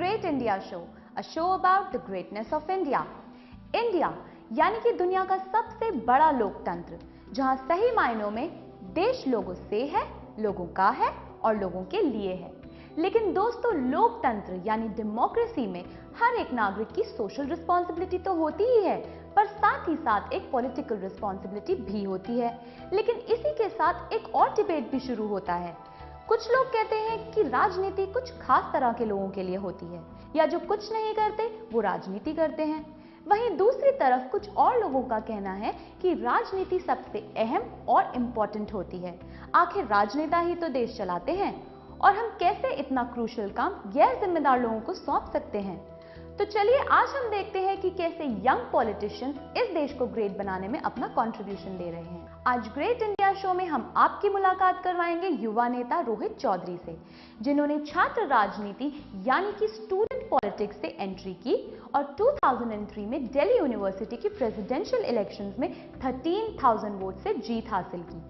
Great India Show, a show about the greatness of India. India यानी कि दुनिया का सबसे बड़ा लोकतंत्र, जहां सही मायनों में देश लोगों से है, लोगों का है और लोगों के लिए है। लेकिन दोस्तों, लोकतंत्र यानी डेमोक्रेसी में हर एक नागरिक की सोशल रिस्पॉन्सिबिलिटी तो होती ही है, पर साथ ही साथ एक पॉलिटिकल रिस्पॉन्सिबिलिटी भी होती है। लेकिन इसी के साथ एक और डिबेट भी शुरू होता है। कुछ लोग कहते हैं कि राजनीति कुछ खास तरह के लोगों के लिए होती है, या जो कुछ नहीं करते वो राजनीति करते हैं। वहीं दूसरी तरफ कुछ और लोगों का कहना है कि राजनीति सबसे अहम और इम्पोर्टेंट होती है। आखिर राजनेता ही तो देश चलाते हैं, और हम कैसे इतना क्रूशियल काम गैर जिम्मेदार लोगों को सौंप सकते हैं। तो चलिए आज हम देखते हैं कि कैसे यंग पॉलिटिशियंस इस देश को ग्रेट बनाने में अपना कंट्रीब्यूशन दे रहे हैं। आज ग्रेट इंडिया शो में हम आपकी मुलाकात करवाएंगे युवा नेता रोहित चौधरी से, जिन्होंने छात्र राजनीति यानी कि स्टूडेंट पॉलिटिक्स से एंट्री की और 2003 में दिल्ली यूनिवर्सिटी की प्रेसिडेंशियल इलेक्शंस में 13,000 वोट से जीत हासिल की।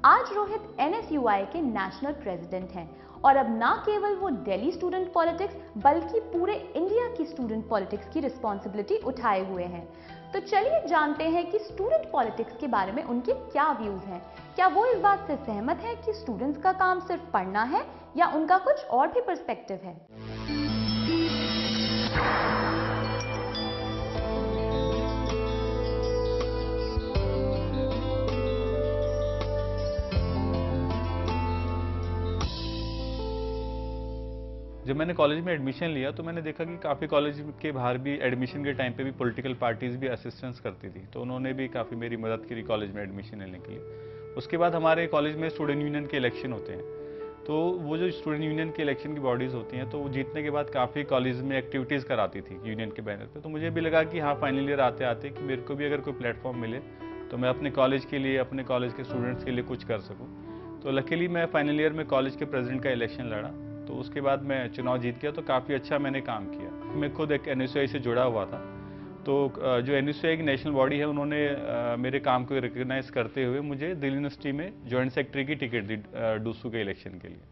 आज रोहित NSUI के नेशनल प्रेसिडेंट हैं और अब ना केवल वो दिल्ली स्टूडेंट पॉलिटिक्स बल्कि पूरे इंडिया की स्टूडेंट पॉलिटिक्स की रिस्पॉन्सिबिलिटी उठाए हुए हैं। तो चलिए जानते हैं कि स्टूडेंट पॉलिटिक्स के बारे में उनके क्या व्यूज हैं। क्या वो इस बात से सहमत हैं कि स्टूडेंट्स का काम सिर्फ पढ़ना है, या उनका कुछ और भी पर्सपेक्टिव है। जब मैंने कॉलेज में एडमिशन लिया तो मैंने देखा कि काफ़ी कॉलेज के बाहर भी एडमिशन के टाइम पे भी पॉलिटिकल पार्टीज़ भी असिस्टेंस करती थी, तो उन्होंने भी काफ़ी मेरी मदद करी कॉलेज में एडमिशन लेने के लिए। उसके बाद हमारे कॉलेज में स्टूडेंट यूनियन के इलेक्शन होते हैं, तो वो जो स्टूडेंट यूनियन के इलेक्शन की बॉडीज़ होती हैं, तो वो जीतने के बाद काफ़ी कॉलेज में एक्टिविटीज़ कराती थी यूनियन के बैनर पर। तो मुझे भी लगा कि हाँ, फाइनल ईयर आते आते कि मेरे को भी अगर कोई प्लेटफॉर्म मिले तो मैं अपने कॉलेज के लिए, अपने कॉलेज के स्टूडेंट्स के लिए कुछ कर सकूँ। तो लकीली मैं फाइनल ईयर में कॉलेज के प्रेसिडेंट का इलेक्शन लड़ा, तो उसके बाद मैं चुनाव जीत गया। तो काफ़ी अच्छा मैंने काम किया। मैं खुद एक NSUI से जुड़ा हुआ था, तो जो NSUI की नेशनल बॉडी है, उन्होंने मेरे काम को रिकग्नाइज करते हुए मुझे दिल्ली यूनिवर्सिटी में जॉइंट सेक्रेटरी की टिकट दी डूसू के इलेक्शन के लिए।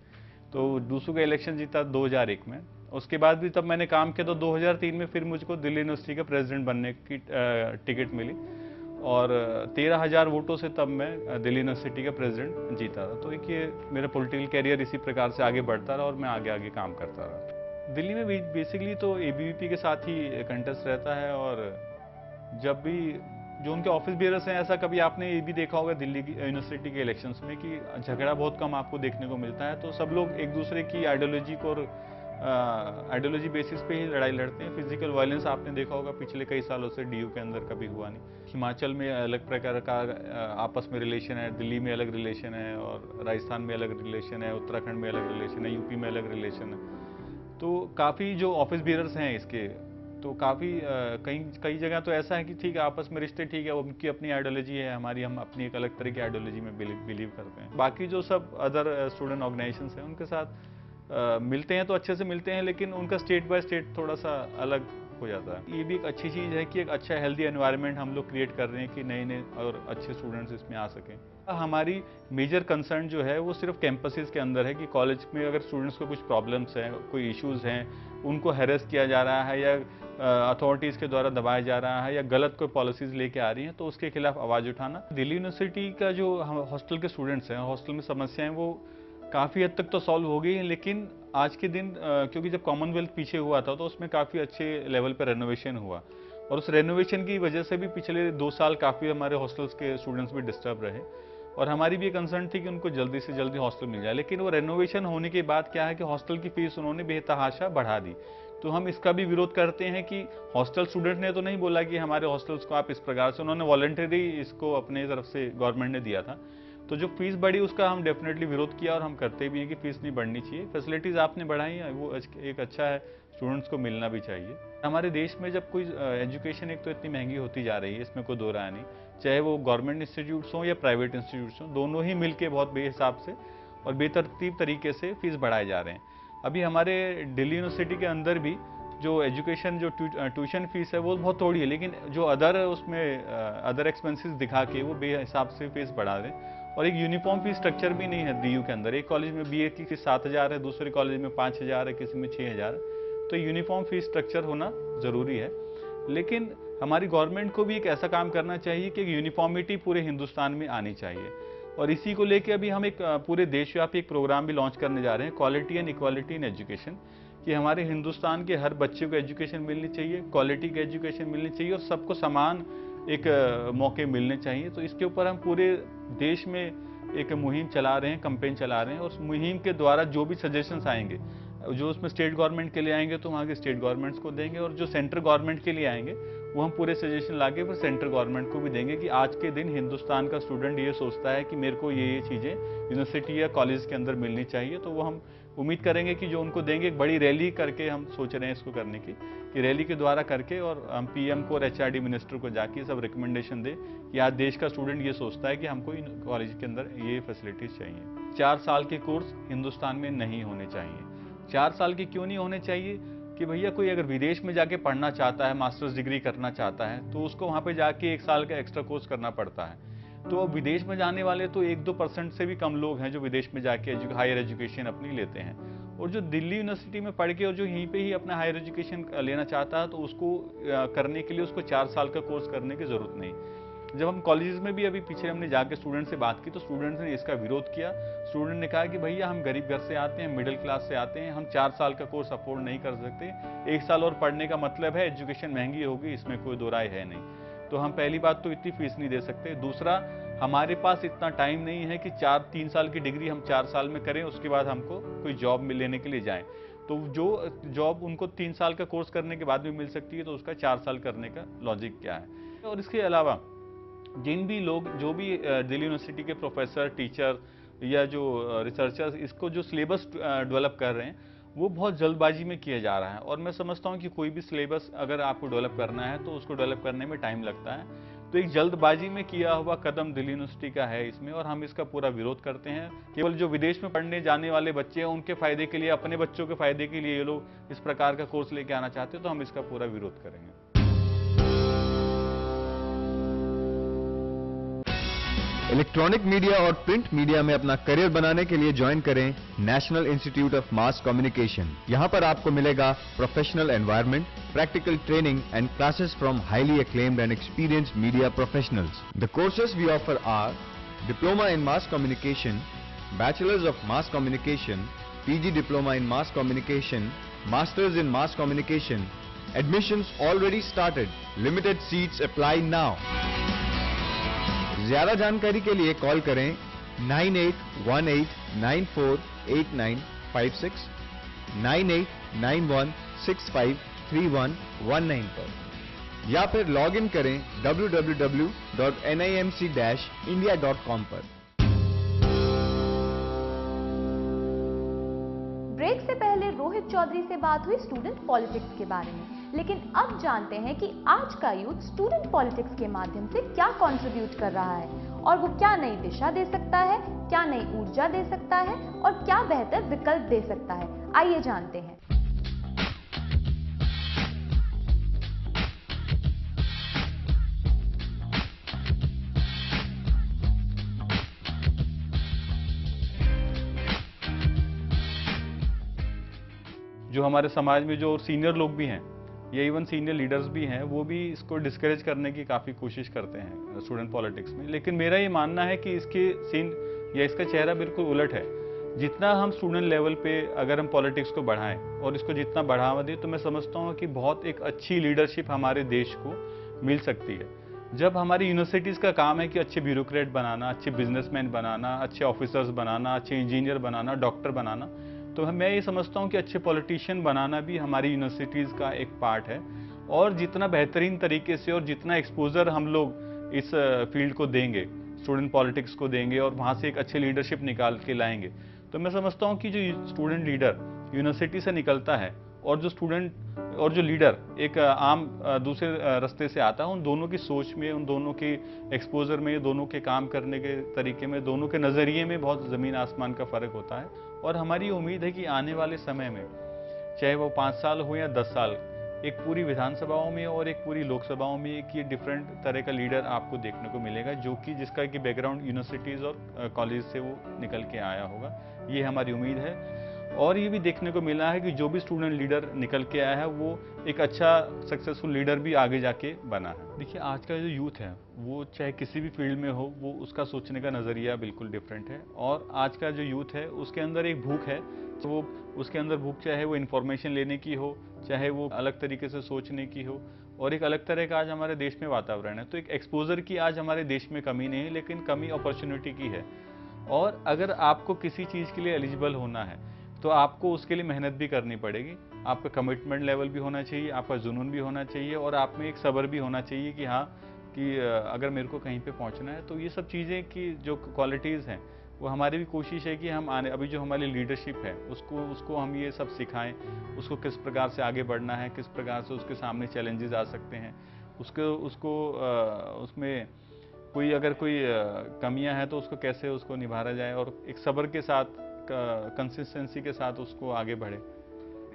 तो डूसू का इलेक्शन जीता 2001 में। उसके बाद भी तब मैंने काम किया, तो 2003 में फिर मुझको दिल्ली यूनिवर्सिटी का प्रेसिडेंट बनने की टिकट मिली और 13,000 वोटों से तब मैं दिल्ली यूनिवर्सिटी का प्रेसिडेंट जीता था। तो एक ये मेरा पॉलिटिकल कैरियर इसी प्रकार से आगे बढ़ता रहा और मैं आगे आगे काम करता रहा। दिल्ली में बेसिकली तो ABVP के साथ ही कंटेस्ट रहता है, और जब भी जो उनके ऑफिस बेयरर्स हैं, ऐसा कभी आपने ये भी देखा होगा दिल्ली की यूनिवर्सिटी के इलेक्शंस में कि झगड़ा बहुत कम आपको देखने को मिलता है। तो सब लोग एक दूसरे की आइडियोलॉजी को आइडियोलॉजी बेसिस पे ही लड़ाई लड़ते हैं। फिजिकल वायलेंस आपने देखा होगा पिछले कई सालों से DU के अंदर कभी हुआ नहीं। हिमाचल में अलग प्रकार का आपस में रिलेशन है, दिल्ली में अलग रिलेशन है, और राजस्थान में अलग रिलेशन है, उत्तराखंड में अलग रिलेशन है, UP में अलग रिलेशन है। तो काफ़ी जो ऑफिस बेयरर्स हैं इसके, तो काफ़ी कई जगह तो ऐसा है कि ठीक है, आपस में रिश्ते ठीक है, उनकी अपनी आइडियोलॉजी है, हमारी हम अपनी एक अलग तरह की आइडियोलॉजी में बिलीव करते हैं। बाकी जो सब अदर स्टूडेंट ऑर्गेनाइजेशंस हैं, उनके साथ मिलते हैं तो अच्छे से मिलते हैं, लेकिन उनका स्टेट बाय स्टेट थोड़ा सा अलग हो जाता है। ये भी एक अच्छी चीज़ है कि एक अच्छा हेल्दी एनवायरनमेंट हम लोग क्रिएट कर रहे हैं कि नए और अच्छे स्टूडेंट्स इसमें आ सकें। हमारी मेजर कंसर्न जो है वो सिर्फ कैंपसेस के अंदर है कि कॉलेज में अगर स्टूडेंट्स को कुछ प्रॉब्लम्स हैं, कोई इश्यूज़ हैं, उनको हैरेस किया जा रहा है या अथॉरिटीज़ के द्वारा दबाया जा रहा है या गलत कोई पॉलिसीज़ लेके आ रही हैं, तो उसके खिलाफ आवाज़ उठाना। दिल्ली यूनिवर्सिटी का जो हॉस्टल के स्टूडेंट्स हैं, हॉस्टल में समस्याएं वो काफ़ी हद तक तो सॉल्व हो गई हैं, लेकिन आज के दिन क्योंकि जब कॉमनवेल्थ पीछे हुआ था तो उसमें काफ़ी अच्छे लेवल पर रेनोवेशन हुआ, और उस रेनोवेशन की वजह से भी पिछले 2 साल काफ़ी हमारे हॉस्टल्स के स्टूडेंट्स भी डिस्टर्ब रहे, और हमारी भी कंसर्न थी कि उनको जल्दी से जल्दी हॉस्टल मिल जाए। लेकिन वो रेनोवेशन होने के बाद क्या है कि हॉस्टल की फीस उन्होंने बेतहाशा बढ़ा दी। तो हम इसका भी विरोध करते हैं कि हॉस्टल स्टूडेंट ने तो नहीं बोला कि हमारे हॉस्टल्स को आप इस प्रकार से, उन्होंने वॉलंटरी इसको अपने तरफ से गवर्नमेंट ने दिया था। तो जो फीस बढ़ी उसका हम डेफिनेटली विरोध किया, और हम करते भी हैं कि फीस नहीं बढ़नी चाहिए। फैसिलिटीज़ आपने बढ़ाई हैं, वो एक अच्छा है, स्टूडेंट्स को मिलना भी चाहिए। हमारे देश में जब कोई एजुकेशन एक तो इतनी महंगी होती जा रही है, इसमें कोई दो राय नहीं, चाहे वो गवर्नमेंट इंस्टीट्यूट्स हों या प्राइवेट इंस्टीट्यूट्स हों, दोनों ही मिलके बहुत बेहिसाब से और बेतरतीब तरीके से फीस बढ़ाए जा रहे हैं। अभी हमारे दिल्ली यूनिवर्सिटी के अंदर भी जो एजुकेशन जो ट्यूशन फीस है वो बहुत थोड़ी है, लेकिन जो अदर उसमें अदर एक्सपेंसेस दिखा के वो बेहिसाब से फीस बढ़ा रहे हैं। और एक यूनिफॉर्म फीस स्ट्रक्चर भी नहीं है DU के अंदर। एक कॉलेज में BA की फीस 7,000 है, दूसरे कॉलेज में 5,000 है, किसी में 6,000 है। तो तो यूनिफॉर्म फीस स्ट्रक्चर होना ज़रूरी है, लेकिन हमारी गवर्नमेंट को भी एक ऐसा काम करना चाहिए कि यूनिफॉर्मिटी पूरे हिंदुस्तान में आनी चाहिए। और इसी को लेके अभी हम एक पूरे देशव्यापी एक प्रोग्राम भी लॉन्च करने जा रहे हैं, quality and equality in education, कि हमारे हिंदुस्तान के हर बच्चे को एजुकेशन मिलनी चाहिए, क्वालिटी की एजुकेशन मिलनी चाहिए और सबको समान एक मौके मिलने चाहिए। तो इसके ऊपर हम पूरे देश में एक मुहिम चला रहे हैं, कैंपेन चला रहे हैं, और उस मुहिम के द्वारा जो भी सजेशंस आएंगे, जो उसमें स्टेट गवर्नमेंट के लिए आएंगे तो वहाँ के स्टेट गवर्नमेंट्स को देंगे, और जो सेंट्रल गवर्नमेंट के लिए आएंगे वो हम पूरे सजेशन लाके फिर सेंट्रल गवर्नमेंट को भी देंगे कि आज के दिन हिंदुस्तान का स्टूडेंट ये सोचता है कि मेरे को ये चीज़ें यूनिवर्सिटी या कॉलेज के अंदर मिलनी चाहिए। तो वो हम उम्मीद करेंगे कि जो उनको देंगे, एक बड़ी रैली करके हम सोच रहे हैं इसको करने की, कि रैली के द्वारा करके और हम पीएम को और एचआरडी मिनिस्टर को जाके सब रिकमेंडेशन दे कि आज देश का स्टूडेंट ये सोचता है कि हमको कॉलेज के अंदर ये फैसिलिटीज चाहिए। 4 साल के कोर्स हिंदुस्तान में नहीं होने चाहिए। 4 साल के क्यों नहीं होने चाहिए कि भैया कोई अगर विदेश में जाके पढ़ना चाहता है, मास्टर्स डिग्री करना चाहता है, तो उसको वहाँ पे जाके 1 साल का एक्स्ट्रा कोर्स करना पड़ता है। तो विदेश में जाने वाले तो 1-2% से भी कम लोग हैं जो विदेश में जाके हायर एजुकेशन अपनी लेते हैं। और जो दिल्ली यूनिवर्सिटी में पढ़ के और जो यहीं पे ही अपना हायर एजुकेशन लेना चाहता है, तो उसको करने के लिए उसको 4 साल का कोर्स करने की ज़रूरत नहीं। जब हम कॉलेजेस में भी अभी पीछे हमने जाके स्टूडेंट से बात की, तो स्टूडेंट्स ने इसका विरोध किया। स्टूडेंट ने कहा कि भैया हम गरीब घर से आते हैं, मिडिल क्लास से आते हैं, हम 4 साल का कोर्स अफोर्ड नहीं कर सकते। 1 साल और पढ़ने का मतलब है एजुकेशन महंगी होगी, इसमें कोई दो राय है नहीं। तो हम पहली बात तो इतनी फीस नहीं दे सकते। दूसरा, हमारे पास इतना टाइम नहीं है कि 3 साल की डिग्री हम 4 साल में करें, उसके बाद हमको कोई जॉब लेने के लिए जाएं। तो जो जॉब उनको 3 साल का कोर्स करने के बाद भी मिल सकती है, तो उसका 4 साल करने का लॉजिक क्या है। और इसके अलावा जिन भी लोग, जो भी दिल्ली यूनिवर्सिटी के प्रोफेसर, टीचर या जो रिसर्चर्स इसको जो सिलेबस डेवलप कर रहे हैं, वो बहुत जल्दबाजी में किया जा रहा है। और मैं समझता हूँ कि कोई भी सिलेबस अगर आपको डेवलप करना है तो उसको डेवलप करने में टाइम लगता है। तो एक जल्दबाजी में किया हुआ कदम दिल्ली यूनिवर्सिटी का है इसमें, और हम इसका पूरा विरोध करते हैं। केवल जो विदेश में पढ़ने जाने वाले बच्चे हैं उनके फायदे के लिए, अपने बच्चों के फायदे के लिए ये लोग इस प्रकार का कोर्स लेके आना चाहते हैं, तो हम इसका पूरा विरोध करेंगे। इलेक्ट्रॉनिक मीडिया और प्रिंट मीडिया में अपना करियर बनाने के लिए ज्वाइन करें national institute of mass communication. यहाँ पर आपको मिलेगा professional environment, practical training and classes from highly acclaimed and experienced media professionals. The courses we offer are Diploma in Mass Communication, Bachelors of Mass Communication, PG Diploma in Mass Communication, Masters in Mass Communication. Admissions already started. Limited seats apply now. ज्यादा जानकारी के लिए call करें 9818948956, 9891653119 पर, या फिर log in करें www.nimc-india.com पर। ब्रेक से पहले रोहित चौधरी से बात हुई स्टूडेंट पॉलिटिक्स के बारे में, लेकिन अब जानते हैं कि आज का यूथ स्टूडेंट पॉलिटिक्स के माध्यम से क्या कंट्रीब्यूट कर रहा है और वो क्या नई दिशा दे सकता है, क्या नई ऊर्जा दे सकता है और क्या बेहतर विकल्प दे सकता है। आइए जानते हैं। जो हमारे समाज में जो सीनियर लोग भी हैं, या इवन सीनियर लीडर्स भी हैं, वो भी इसको डिस्करेज करने की काफ़ी कोशिश करते हैं स्टूडेंट पॉलिटिक्स में। लेकिन मेरा ये मानना है कि इसके सीन या इसका चेहरा बिल्कुल उलट है। जितना हम स्टूडेंट लेवल पे अगर हम पॉलिटिक्स को बढ़ाएं और इसको जितना बढ़ावा दें, तो मैं समझता हूँ कि बहुत एक अच्छी लीडरशिप हमारे देश को मिल सकती है। जब हमारी यूनिवर्सिटीज़ का काम है कि अच्छे ब्यूरोक्रेट बनाना, अच्छे बिजनेसमैन बनाना, अच्छे ऑफिसर्स बनाना, अच्छे इंजीनियर बनाना, डॉक्टर बनाना, तो मैं ये समझता हूँ कि अच्छे पॉलिटिशियन बनाना भी हमारी यूनिवर्सिटीज़ का एक पार्ट है। और जितना बेहतरीन तरीके से और जितना एक्सपोजर हम लोग इस फील्ड को देंगे, स्टूडेंट पॉलिटिक्स को देंगे और वहाँ से एक अच्छी लीडरशिप निकाल के लाएंगे, तो मैं समझता हूँ कि जो स्टूडेंट लीडर यूनिवर्सिटी से निकलता है और जो स्टूडेंट और जो लीडर एक आम दूसरे रास्ते से आता है, उन दोनों की सोच में, उन दोनों के एक्सपोजर में, दोनों के काम करने के तरीके में, दोनों के नज़रिए में बहुत ज़मीन आसमान का फ़र्क होता है। और हमारी उम्मीद है कि आने वाले समय में, चाहे वो 5 साल हो या 10 साल, एक पूरी विधानसभाओं में और एक पूरी लोकसभाओं में एक ये डिफरेंट तरह का लीडर आपको देखने को मिलेगा, जो कि जिसका कि बैकग्राउंड यूनिवर्सिटीज़ और कॉलेज से वो निकल के आया होगा। ये हमारी उम्मीद है। और ये भी देखने को मिला है कि जो भी स्टूडेंट लीडर निकल के आया है वो एक अच्छा सक्सेसफुल लीडर भी आगे जाके बना है। देखिए आज का जो यूथ है वो चाहे किसी भी फील्ड में हो, वो उसका सोचने का नज़रिया बिल्कुल डिफरेंट है। और आज का जो यूथ है उसके अंदर एक भूख है, तो वो उसके अंदर भूख चाहे वो इन्फॉर्मेशन लेने की हो, चाहे वो अलग तरीके से सोचने की हो, और एक अलग तरह का आज हमारे देश में वातावरण है। तो एक एक्सपोजर की आज हमारे देश में कमी नहीं है, लेकिन कमी अपॉर्चुनिटी की है। और अगर आपको किसी चीज़ के लिए एलिजिबल होना है तो आपको उसके लिए मेहनत भी करनी पड़ेगी, आपका कमिटमेंट लेवल भी होना चाहिए, आपका जुनून भी होना चाहिए, और आप में एक सब्र भी होना चाहिए कि हाँ कि अगर मेरे को कहीं पे पहुंचना है। तो ये सब चीज़ें की जो क्वालिटीज़ हैं वो हमारी भी कोशिश है कि हम आने अभी जो हमारी लीडरशिप है उसको हम ये सब सिखाएं, उसको किस प्रकार से आगे बढ़ना है, किस प्रकार से उसके सामने चैलेंजेस आ सकते हैं, उसमें कोई अगर कोई कमियां हैं तो उसको कैसे उसको निभाया जाए, और एक सब्र के साथ कंसिस्टेंसी के साथ उसको आगे बढ़े।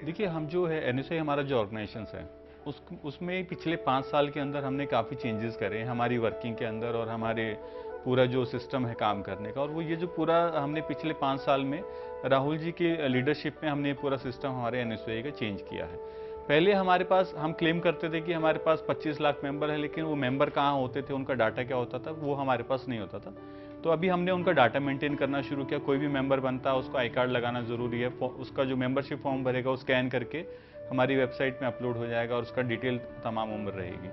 देखिए हम जो है एनएसआई हमारा जो ऑर्गेनाइजेशन है उसमें पिछले 5 साल के अंदर हमने काफ़ी चेंजेस करे हैं हमारी वर्किंग के अंदर, और हमारे पूरा जो सिस्टम है काम करने का। और वो ये जो पूरा हमने पिछले 5 साल में राहुल जी की लीडरशिप में हमने पूरा सिस्टम हमारे एनएसआई का चेंज किया है। पहले हमारे पास हम क्लेम करते थे कि हमारे पास 25 लाख मेंबर है, लेकिन वो मेंबर कहाँ होते थे, उनका डाटा क्या होता था, वो हमारे पास नहीं होता था। तो अभी हमने उनका डाटा मेंटेन करना शुरू किया। कोई भी मेंबर बनता है उसको आई कार्ड लगाना ज़रूरी है, उसका जो मेंबरशिप फॉर्म भरेगा वो स्कैन करके हमारी वेबसाइट में अपलोड हो जाएगा, और उसका डिटेल तमाम उम्र रहेगी।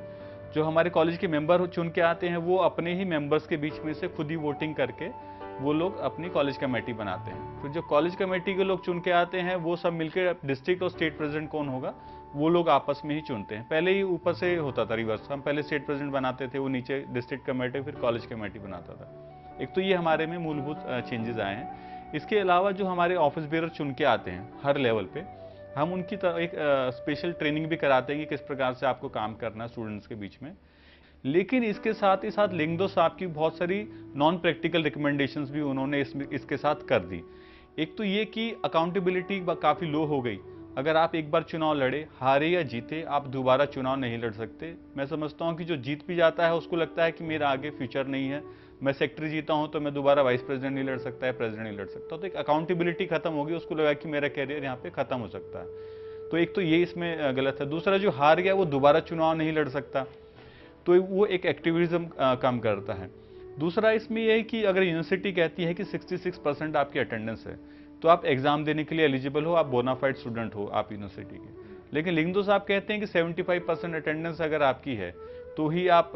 जो हमारे कॉलेज के मेंबर चुन के आते हैं वो अपने ही मेंबर्स के बीच में से खुद ही वोटिंग करके वो लोग अपनी कॉलेज कमेटी बनाते हैं। फिर जो कॉलेज कमेटी के लोग चुन के आते हैं वो सब मिलकर डिस्ट्रिक्ट और स्टेट प्रेसिडेंट कौन होगा वो लोग आपस में ही चुनते हैं। पहले ही ऊपर से होता था रिवर्स, हम पहले स्टेट प्रेसिडेंट बनाते थे, वो नीचे डिस्ट्रिक्ट कमेटी फिर कॉलेज कमेटी बनाता था। एक तो ये हमारे में मूलभूत चेंजेस आए हैं। इसके अलावा जो हमारे ऑफिस बेरर चुन के आते हैं हर लेवल पे, हम उनकी एक स्पेशल ट्रेनिंग भी कराते हैं कि किस प्रकार से आपको काम करना है स्टूडेंट्स के बीच में। लेकिन इसके साथ ही साथ लिंगदो साहब की बहुत सारी नॉन प्रैक्टिकल रिकमेंडेशंस भी उन्होंने इसके साथ कर दी। एक तो ये कि अकाउंटेबिलिटी काफ़ी लो हो गई। अगर आप एक बार चुनाव लड़े, हारे या जीते, आप दोबारा चुनाव नहीं लड़ सकते। मैं समझता हूँ कि जो जीत भी जाता है उसको लगता है कि मेरा आगे फ्यूचर नहीं है, मैं सेक्रेटरी जीता हूँ तो मैं दोबारा वाइस प्रेसिडेंट नहीं लड़ सकता है, प्रेसिडेंट नहीं लड़ सकता। तो एक अकाउंटेबिलिटी खत्म होगी, उसको लगा कि मेरा कैरियर यहाँ पे खत्म हो सकता है। तो एक तो ये इसमें गलत है। दूसरा, जो हार गया वो दोबारा चुनाव नहीं लड़ सकता, तो वो एक एक्टिविज्म कम करता है। दूसरा इसमें यह है कि अगर यूनिवर्सिटी कहती है कि 66% आपकी अटेंडेंस है तो आप एग्जाम देने के लिए एलिजिबल हो, आप बोनाफाइड स्टूडेंट हो आप यूनिवर्सिटी के। लेकिन लिंगदो साहब कहते हैं कि 75% अटेंडेंस अगर आपकी है तो ही आप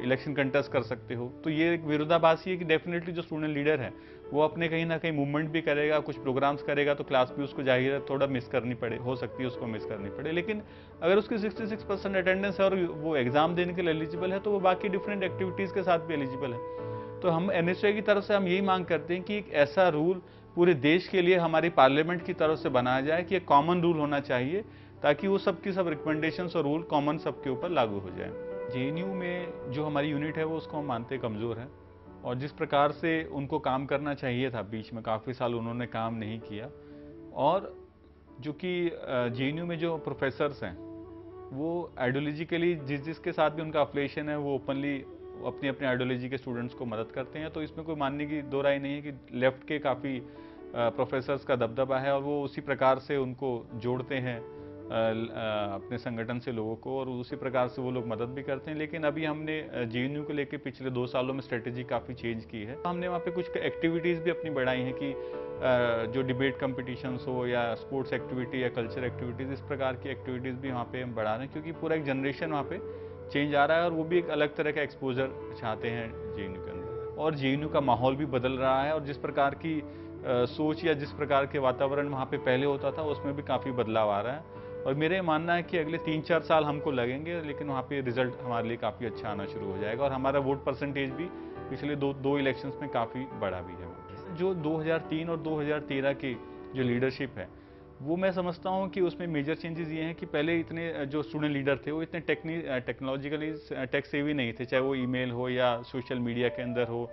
इलेक्शन कंटेस्ट कर सकते हो। तो ये एक विरोधाभासी है कि डेफिनेटली जो स्टूडेंट लीडर है वो अपने कहीं ना कहीं मूवमेंट भी करेगा, कुछ प्रोग्राम्स करेगा, तो क्लास भी उसको जाहिर है थोड़ा मिस करनी पड़े, हो सकती है उसको मिस करनी पड़े। लेकिन अगर उसकी 66% अटेंडेंस है और वो एग्जाम देने के लिए एलिजिबल है तो वो बाकी डिफरेंट एक्टिविटीज़ के साथ भी एलिजिबल है। तो हम एनएसयूआई की तरफ से हम यही मांग करते हैं कि एक ऐसा रूल पूरे देश के लिए हमारी पार्लियामेंट की तरफ से बनाया जाए कि एक कॉमन रूल होना चाहिए, ताकि वो सबकी सब रिकमेंडेशंस और रूल कॉमन सबके ऊपर लागू हो जाए। जेएनयू में जो हमारी यूनिट है वो उसको हम मानते कमज़ोर है, और जिस प्रकार से उनको काम करना चाहिए था बीच में काफ़ी साल उन्होंने काम नहीं किया। और जो कि जेएनयू में जो प्रोफेसर्स हैं वो आइडियोलॉजिकली जिसके साथ भी उनका अफिलिएशन है वो ओपनली अपनी अपनी आइडियोलॉजी के स्टूडेंट्स को मदद करते हैं। तो इसमें कोई मानने की दो राय नहीं है कि लेफ्ट के काफ़ी प्रोफेसर्स का दबदबा है और वो उसी प्रकार से उनको जोड़ते हैं अपने संगठन से लोगों को, और उसी प्रकार से वो लोग मदद भी करते हैं। लेकिन अभी हमने जेएनयू को लेकर पिछले 2 सालों में स्ट्रेटेजी काफ़ी चेंज की है। हमने वहाँ पे कुछ एक्टिविटीज़ भी अपनी बढ़ाई हैं कि जो डिबेट कंपटीशंस हो या स्पोर्ट्स एक्टिविटी या कल्चर एक्टिविटीज़, इस प्रकार की एक्टिविटीज़ भी वहाँ पे हम बढ़ा रहे हैं, क्योंकि पूरा एक जनरेशन वहाँ पे चेंज आ रहा है और वो भी एक अलग तरह का एक्सपोजर चाहते हैं जेएनयू के अंदर। और जेएनयू का माहौल भी बदल रहा है, और जिस प्रकार की सोच या जिस प्रकार के वातावरण वहाँ पे पहले होता था उसमें भी काफ़ी बदलाव आ रहा है। और मेरे मानना है कि अगले 3-4 साल हमको लगेंगे, लेकिन वहाँ पे रिजल्ट हमारे लिए काफ़ी अच्छा आना शुरू हो जाएगा। और हमारा वोट परसेंटेज भी पिछले दो इलेक्शंस में काफ़ी बढ़ा भी है। जो 2003 और 2013 की जो लीडरशिप है वो मैं समझता हूँ कि उसमें मेजर चेंजेस ये हैं कि पहले इतने जो स्टूडेंट लीडर थे वो इतने टेक्नोलॉजिकली टेक सेवी नहीं थे, चाहे वो ईमेल हो या सोशल मीडिया के अंदर हो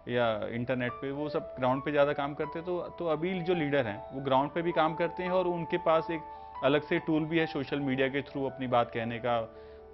या इंटरनेट पे, वो सब ग्राउंड पे ज़्यादा काम करते। तो अभी जो लीडर हैं वो ग्राउंड पे भी काम करते हैं, और उनके पास एक अलग से टूल भी है सोशल मीडिया के थ्रू अपनी बात कहने का,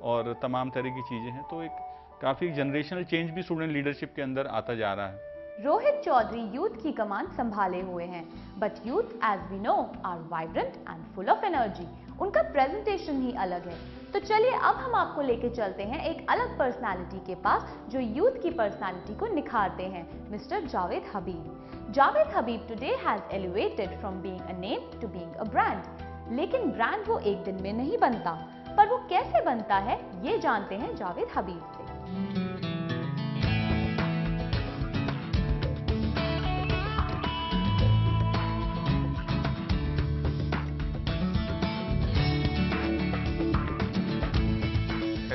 और तमाम तरह की चीज़ें हैं। तो एक काफ़ी जनरेशनल चेंज भी स्टूडेंट लीडरशिप के अंदर आता जा रहा है। रोहित चौधरी यूथ की कमान संभाले हुए हैं, but youth as we know are vibrant and full of energy. उनका प्रेजेंटेशन ही अलग है। तो चलिए अब हम आपको लेके चलते हैं एक अलग पर्सनालिटी के पास जो यूथ की पर्सनालिटी को निखारते हैं, mister Javed Habib. Javed Habib today has elevated from being a name to being a brand. लेकिन ब्रांड वो एक दिन में नहीं बनता, पर वो कैसे बनता है ये जानते हैं जावेद हबीब से।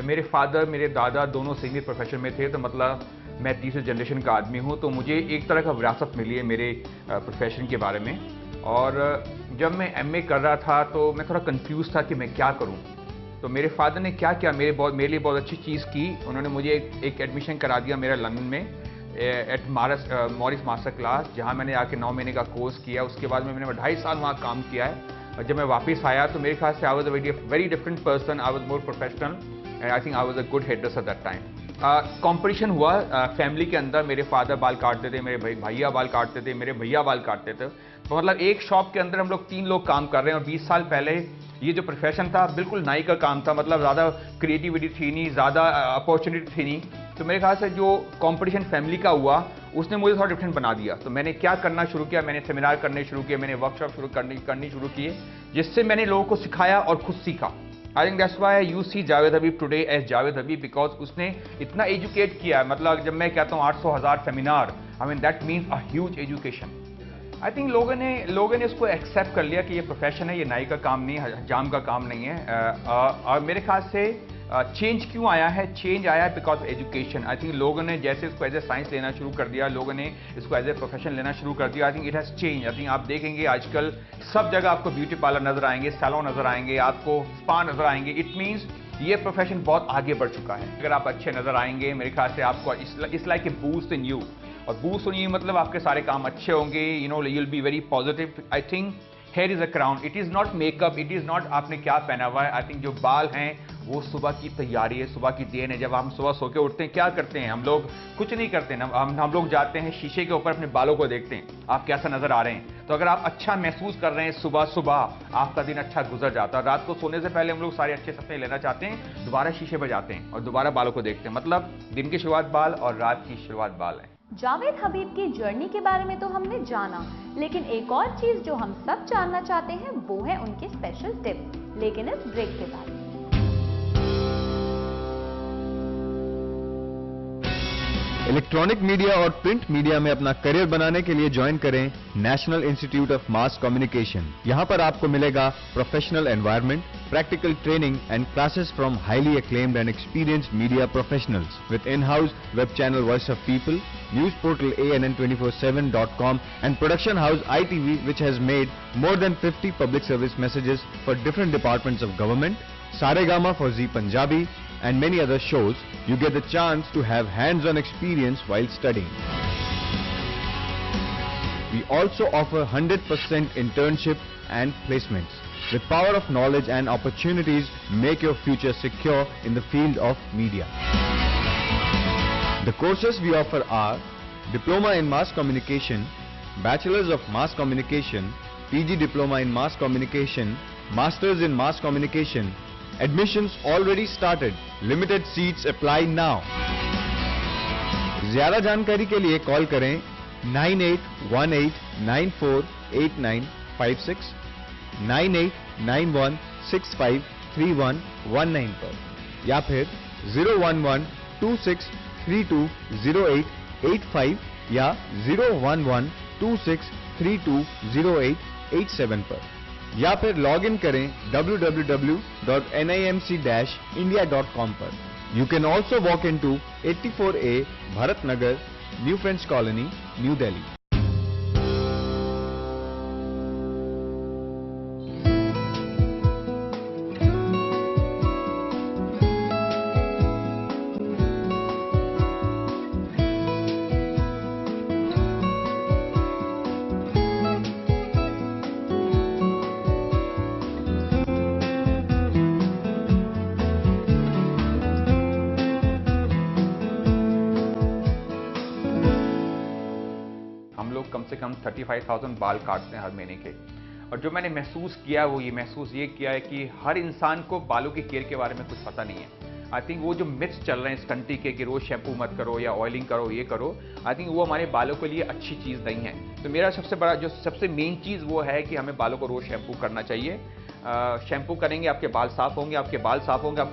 मेरे फादर मेरे दादा दोनों सिंगिंग प्रोफेशन में थे, तो मतलब मैं तीसरे जनरेशन का आदमी हूँ, तो मुझे एक तरह का विरासत मिली है मेरे प्रोफेशन के बारे में। और जब मैं एमए कर रहा था तो मैं थोड़ा कंफ्यूज था कि मैं क्या करूँ। तो मेरे फादर ने क्या किया, मेरे लिए बहुत अच्छी चीज़ की। उन्होंने मुझे एक एडमिशन करा दिया मेरा लंदन में एट मॉरिस मास्टर क्लास, जहाँ मैंने आके 9 महीने का कोर्स किया। उसके बाद में मैंने 2.5 साल वहाँ काम किया है। और जब मैं वापस आया तो मेरे ख्याल से I was a very different person, I was more professional and I think I was a good headers at that time. Competition हुआ फैमिली के अंदर। मेरे फादर बाल काटते थे, मेरे भैया बाल काटते थे, मेरे भैया बाल काटते थे। तो मतलब एक शॉप के अंदर हम लोग 3 लोग काम कर रहे हैं। और 20 साल पहले ये जो प्रोफेशन था बिल्कुल नाई का काम था, मतलब ज़्यादा क्रिएटिविटी थी नहीं, ज़्यादा अपॉर्चुनिटी थी नहीं। तो मेरे ख्याल से जो कंपटीशन फैमिली का हुआ उसने मुझे थोड़ा डिफरेंट बना दिया। तो मैंने क्या करना शुरू किया, मैंने सेमिनार करने शुरू किए, मैंने वर्कशॉप करनी शुरू किए, जिससे मैंने लोगों को सिखाया और खुद सीखा। I think that's why you see Javed Habib today as Javed Habib, because उसने इतना एजुकेट किया है। मतलब जब मैं कहता हूँ 800,000 seminar, I mean that means a huge education. I think लोगों ने इसको एक्सेप्ट कर लिया कि ये प्रोफेशन है, ये नाई का काम नहीं है, हजाम का काम नहीं है। और मेरे ख्याल से चेंज क्यों आया है, चेंज आया है बिकॉज एजुकेशन। आई थिंक लोगों ने जैसे इसको एज ए साइंस लेना शुरू कर दिया, लोगों ने इसको एज ए प्रोफेशन लेना शुरू कर दिया। I think it has change. I think आप देखेंगे आजकल सब जगह आपको ब्यूटी पार्लर नजर आएंगे, सैलून नजर आएंगे, आपको स्पा नजर आएंगे। इट मीन्स ये प्रोफेशन बहुत आगे बढ़ चुका है। अगर आप अच्छे नजर आएंगे, मेरे ख्याल से आपको it's like a boost in you. और बूस्ट इन यू मतलब आपके सारे काम अच्छे होंगे, you know, you will be very positive. I think here is a crown, it is not makeup, it is not आपने क्या पहना हुआ है। आई थिंक जो बाल हैं वो सुबह की तैयारी है, सुबह की देन है। जब हम सुबह सो के उठते हैं क्या करते हैं हम लोग, कुछ नहीं करते हैं। हम लोग जाते हैं शीशे के ऊपर अपने बालों को देखते हैं, आप कैसा नजर आ रहे हैं। तो अगर आप अच्छा महसूस कर रहे हैं सुबह सुबह, आपका दिन अच्छा गुजर जाता है। रात को सोने से पहले हम लोग सारे अच्छे सपने लेना चाहते हैं, दोबारा शीशे पर जाते हैं और दोबारा बालों को देखते हैं। मतलब दिन की शुरुआत बाल और रात की शुरुआत बाल है। जावेद हबीब की जर्नी के बारे में तो हमने जाना, लेकिन एक और चीज जो हम सब जानना चाहते हैं वो है उनके स्पेशल टिप, लेकिन इस ब्रेक के बाद। इलेक्ट्रॉनिक मीडिया और प्रिंट मीडिया में अपना करियर बनाने के लिए ज्वाइन करें national institute of mass communication. यहाँ पर आपको मिलेगा professional environment, practical training and classes from highly acclaimed and experienced media professionals with in-house web channel Voice of People, news portal ANN247.com and production house ITV, which has made more than 50 public service messages for different departments of government, Saregama for Zee Punjabi and many other shows. You get the chance to have hands-on experience while studying. We also offer 100% internship and placements. With power of knowledge and opportunities, make your future secure in the field of media. The courses we offer are Diploma in Mass Communication, Bachelors of Mass Communication, PG Diploma in Mass Communication, Masters in Mass Communication. Admissions already started. Limited seats apply now. ज़्यादा जानकारी के लिए call करें 9818948956, 9891653119 पर या फिर 01126320885 या 01126320887 पर या फिर लॉग इन करें www.nimc-india.com पर। You can also walk into 84A Bharat Nagar, New Friends Colony, New Delhi. कम 35,000 बाल काटते हैं हर महीने के। और जो मैंने महसूस किया वो ये किया है कि हर इंसान को बालों की केयर के बारे में कुछ पता नहीं है। आई थिंक वो जो मिथ्स चल रहे हैं इस कंट्री के कि रोज शैम्पू मत करो या ऑयलिंग करो, ये करो, आई थिंक वो हमारे बालों के लिए अच्छी चीज़ नहीं है। तो मेरा सबसे मेन चीज़ वो है कि हमें बालों को रोज शैम्पू करना चाहिए। शैम्पू करेंगे आपके बाल साफ होंगे, आपके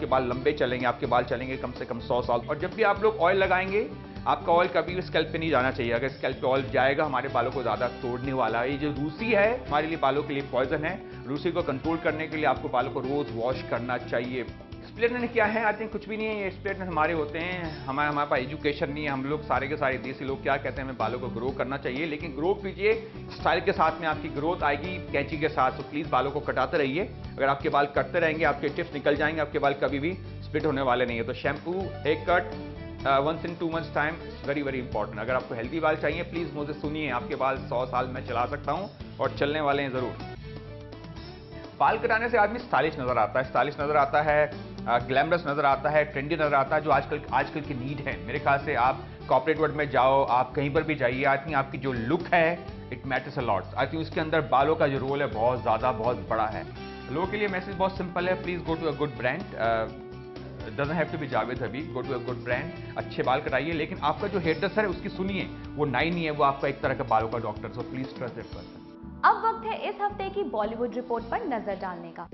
बाल लंबे चलेंगे, आपके बाल चलेंगे कम से कम 100 साल। और जब भी आप लोग ऑयल लगाएंगे, आपका ऑयल कभी भी स्कैल्प पे नहीं जाना चाहिए। अगर स्कैल्प पे ऑयल जाएगा हमारे बालों को ज़्यादा तोड़ने वाला है। ये जो रूसी है हमारे लिए बालों के लिए पॉइजन है। रूसी को कंट्रोल करने के लिए आपको बालों को रोज वॉश करना चाहिए। स्प्लिट क्या है? आई थिंक कुछ भी नहीं है। ये स्प्लिट हमारे होते हैं, हमारे पास एजुकेशन नहीं है। हम लोग सारे के सारे देसी लोग क्या कहते हैं, हमें बालों को ग्रो करना चाहिए, लेकिन ग्रो कीजिए स्टाइल के साथ में। आपकी ग्रोथ आएगी कैंची के साथ। तो प्लीज़ बालों को कटाते रहिए। अगर आपके बाल कटते रहेंगे आपके टिप्स निकल जाएंगे, आपके बाल कभी भी स्प्लिट होने वाले नहीं है। तो shampoo, hair cut once in 2 months time very very important. अगर आपको हेल्दी बाल चाहिए प्लीज़ मुझे सुनिए। आपके बाल 100 साल में चला सकता हूँ और चलने वाले हैं ज़रूर। बाल कटाने से आदमी स्टाइलिश नज़र आता है, ग्लैमरस नज़र आता है, ट्रेंडी नज़र आता है, जो आजकल की नीड है। मेरे ख्याल से आप कॉर्पोरेट वर्ल्ड में जाओ, आप कहीं पर भी जाइए, आई थिंक आपकी जो लुक है it matters a lot. I think उसके अंदर बालों का जो रोल है बहुत बड़ा है। लोगों के लिए मैसेज बहुत सिंपल है, please go to a good brand. doesn't have to be Javed Habib, go to a good brand। अच्छे बाल कटाइए, लेकिन आपका जो हेयर ड्रेसर है उसकी सुनिए, वो नाई नहीं है, वो आपका एक तरह का बालों का doctor. So please trust that person. अब वक्त है इस हफ्ते की बॉलीवुड रिपोर्ट पर नजर डालने का।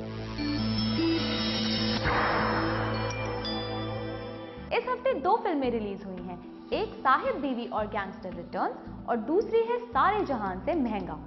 इस हफ्ते 2 फिल्में रिलीज हुई हैं। एक साहिब बीवी और गैंगस्टर रिटर्न्स और दूसरी है सारे जहान से महंगा।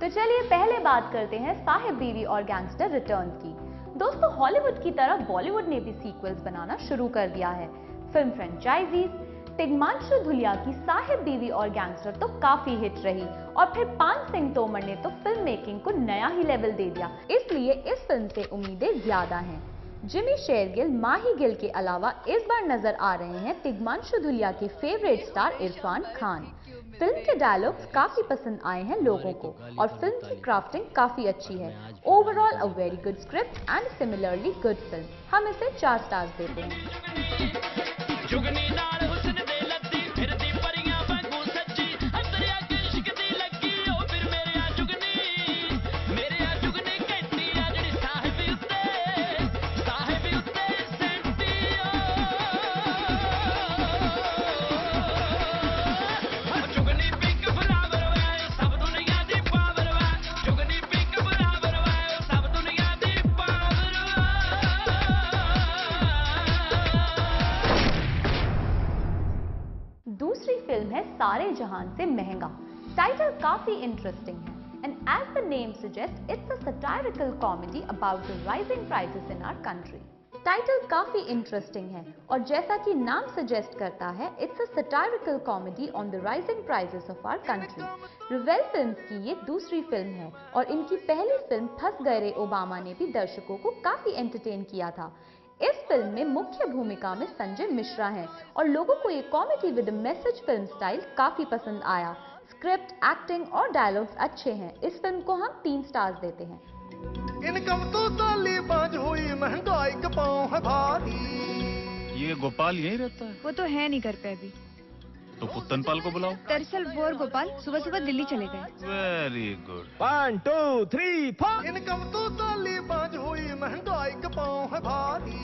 तो चलिए पहले बात करते हैं साहिब बीवी और गैंगस्टर रिटर्न्स की। दोस्तों, हॉलीवुड की तरह बॉलीवुड ने भी सीक्वल्स बनाना शुरू कर दिया है। फिल्म फ्रेंचाइजीज तिग्मांशु धुलिया की साहिब बीवी और गैंगस्टर तो काफी हिट रही और फिर पान सिंह तोमर ने तो फिल्म मेकिंग को नया ही लेवल दे दिया। इसलिए इस फिल्म से उम्मीदें ज्यादा हैं। जिमी शेरगिल, माही गिल के अलावा इस बार नजर आ रहे हैं तिग्मांशु धुलिया के favourite star Irfan Khan. Film के डायलॉग्स काफी पसंद आए हैं लोगों को और फिल्म की क्राफ्टिंग काफी अच्छी है। Overall a very good script and similarly good film. हम इसे 4 स्टार्स देते हैं। दूसरी फिल्म है सारे जहान से महंगा। टाइटल काफी इंटरेस्टिंग है and as the name suggests, it's a satirical comedy about the rising prices in our country. Title काफी इंटरेस्टिंग है और जैसा कि नाम सजेस्ट करता है, it's a satirical comedy on the rising prices of our country. Revel films की ये दूसरी फिल्म है और इनकी पहली फिल्म फंस गए रे ओबामा ने भी दर्शकों को काफी एंटरटेन किया था। इस फिल्म में मुख्य भूमिका में संजय मिश्रा हैं और लोगों को ये comedy with message film style काफी पसंद आया। स्क्रिप्ट, एक्टिंग और डायलॉग्स अच्छे हैं। इस फिल्म को हम 3 स्टार्स देते हैं। इनकम तो साली बाज हुई, महंगाई का पांव है भारी। ये गोपाल यहीं रहता है? वो तो है नहीं घर पे अभी। तो पुत्तनपाल को बुलाओ। दरअसल वो और गोपाल सुबह सुबह दिल्ली चले गए। Very good. 1 2 3 4। इनकम तो साली बाज हुई, महंगाई का पांव है भारी।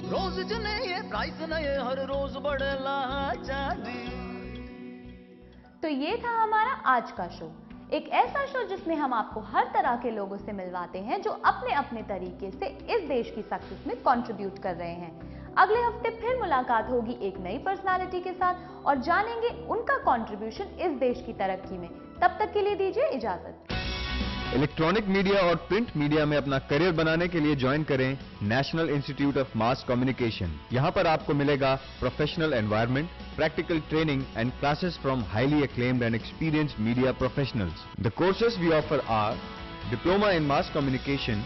रोज जने ये प्राइस नए, हर रोज बढ़ला चांदी। तो ये था हमारा आज का शो। एक ऐसा शो जिसमें हम आपको हर तरह के लोगों से मिलवाते हैं जो अपने अपने तरीके से इस देश की सक्सेस में कंट्रीब्यूट कर रहे हैं। अगले हफ्ते फिर मुलाकात होगी एक नई पर्सनालिटी के साथ और जानेंगे उनका कंट्रीब्यूशन इस देश की तरक्की में। तब तक के लिए दीजिए इजाजत। इलेक्ट्रॉनिक मीडिया और प्रिंट मीडिया में अपना करियर बनाने के लिए ज्वाइन करें national institute of mass communication. यहाँ पर आपको मिलेगा professional environment, practical training and classes from highly acclaimed and experienced media professionals. The courses we offer are Diploma in Mass Communication,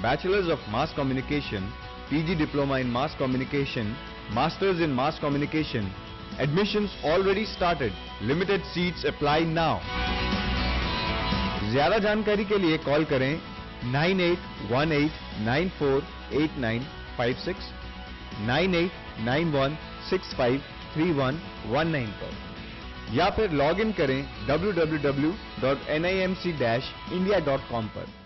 Bachelors of Mass Communication, PG Diploma in Mass Communication, Masters in Mass Communication. Admissions already started. Limited seats apply now. ज़्यादा जानकारी के लिए call करें 9818948956, 989165 3119 पर या फिर log in करें www.nimc-india.com पर।